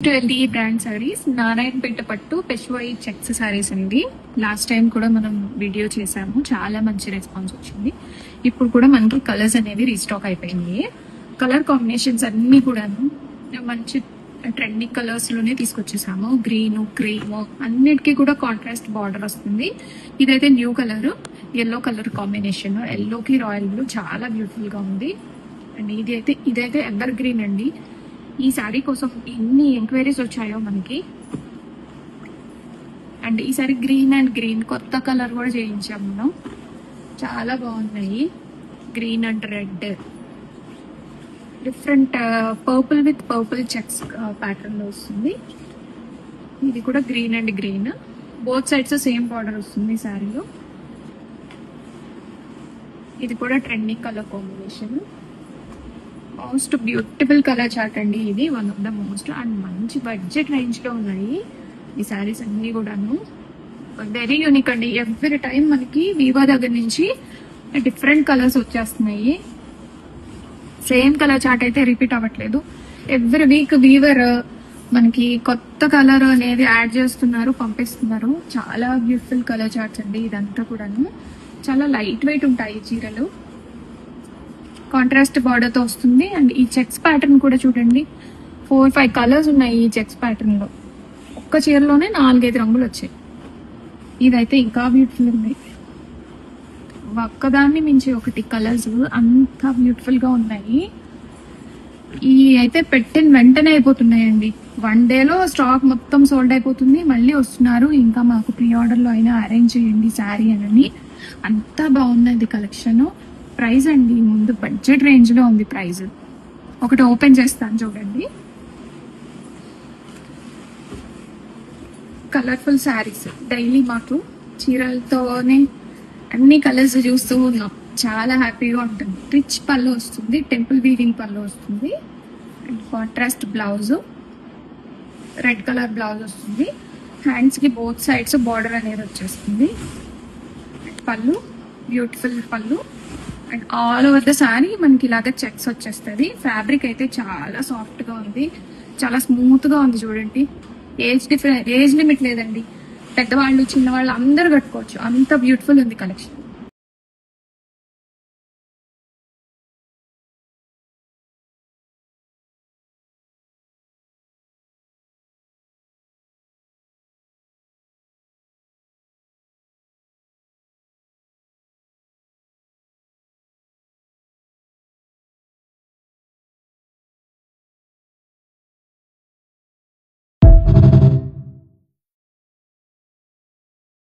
To ఎల్ఈ brand saris, Narayanpet పట్టు పెష్వాయి checks saris అండి. Last time కూడా మనం వీడియో చేసాము, చాలా మంచి రెస్పాన్స్ వచ్చింది. ఇప్పుడు కూడా మనకి కలర్స్ అనేవి రీస్టాక్ అయిపోయింది. కలర్ కాంబినేషన్స్ అన్ని కూడాను మంచి ట్రెండింగ్ కలర్స్ లోనే తీసుకొచ్చేసాము. గ్రీన్, క్రీమ్ అన్నిటికీ కూడా కాంట్రాస్ట్ బార్డర్ వస్తుంది. ఇదైతే new colour, yellow colour combination. ఎల్లోకి రాయల్ బ్లూ చాలా బ్యూటిఫుల్ గా ఉంది. అండ్ ఇదైతే ఎవర్ గ్రీన్ అండి. ఈ శారీ కోసం ఎన్ని ఎంక్వైరీస్ వచ్చాయో మనకి. అండ్ ఈసారి గ్రీన్ అండ్ గ్రీన్ కొత్త కలర్ కూడా చేయించాము మనం. చాలా బాగున్నాయి. Green and red, different purple with purple checks pattern లో వస్తుంది. ఇది కూడా green and green, both sides same border వస్తుంది ఈ శారీలో. ఇది కూడా trending colour combination. Most beautiful colour chart అండి ఇది, one of the most. And మంచి బడ్జెట్ రేంజ్ లో ఉన్నాయి ఈ శారీస్ అన్ని కూడాను. వెరీ యూనిక్ అండి. ఎవ్రీ టైం మనకి వీవా దగ్గర నుంచి డిఫరెంట్ కలర్స్ వచ్చేస్తున్నాయి. సేమ్ కలర్ చార్ట్ అయితే రిపీట్ అవ్వట్లేదు. ఎవ్రీ వీక్ వీవర్ మనకి కొత్త కలర్ అనేది యాడ్ చేస్తున్నారు, పంపిస్తున్నారు. చాలా బ్యూటిఫుల్ కలర్ చార్ట్స్ అండి ఇదంతా కూడాను. చాలా లైట్ వెయిట్ ఉంటాయి చీరలు. కాంట్రాస్ట్ బార్డర్ తో వస్తుంది. అండ్ ఈ చెక్స్ ప్యాటర్న్ కూడా చూడండి, 4-5 కలర్స్ ఉన్నాయి ఈ చెక్స్ ప్యాటర్న్ లో. ఒక్క చీరలోనే 4-5 రంగులు వచ్చాయి. ఇదైతే ఇంకా బ్యూటిఫుల్ ఉంది. ఒక్కదాన్ని మించి ఒకటి కలర్స్ అంత బ్యూటిఫుల్ గా ఉన్నాయి. ఈ అయితే పెట్టిన వెంటనే అయిపోతున్నాయండి. 1 డేలో స్టాక్ మొత్తం సోల్డ్ అయిపోతుంది. మళ్ళీ వస్తున్నారు, ఇంకా మాకు ప్రీ ఆర్డర్ లో అయినా అరేంజ్ చేయండి శారీ అని. అంతా బాగున్నది కలెక్షన్. ప్రైస్ అండి ముందు బడ్జెట్ రేంజ్ లో ఉంది ప్రైస్. ఒకటి ఓపెన్ చేస్తాను చూడండి. కలర్ఫుల్ శారీస్ డైలీ మాకు చీరలతోనే అన్ని కలర్స్ చూస్తూ ఉన్నాం. చాలా హ్యాపీగా ఉంటుంది. రిచ్ పళ్ళు వస్తుంది, టెంపుల్ వీవింగ్ పళ్ళు వస్తుంది. And contrast blouse, red colour blouse వస్తుంది. హ్యాండ్స్ కి బోత్ సైడ్స్ బార్డర్ అనేది వచ్చేస్తుంది. పళ్ళు బ్యూటిఫుల్ పళ్ళు. And all over the sorry మనకి ఇలాగ చెక్స్ వచ్చేస్తుంది. ఫ్యాబ్రిక్ అయితే చాలా సాఫ్ట్ గా ఉంది, చాలా స్మూత్ గా ఉంది. చూడండి, ఏజ్ లిమిట్ లేదండి. పెద్దవాళ్ళు చిన్నవాళ్ళు అందరూ కట్టుకోవచ్చు. అంత బ్యూటిఫుల్ ఉంది కలెక్షన్.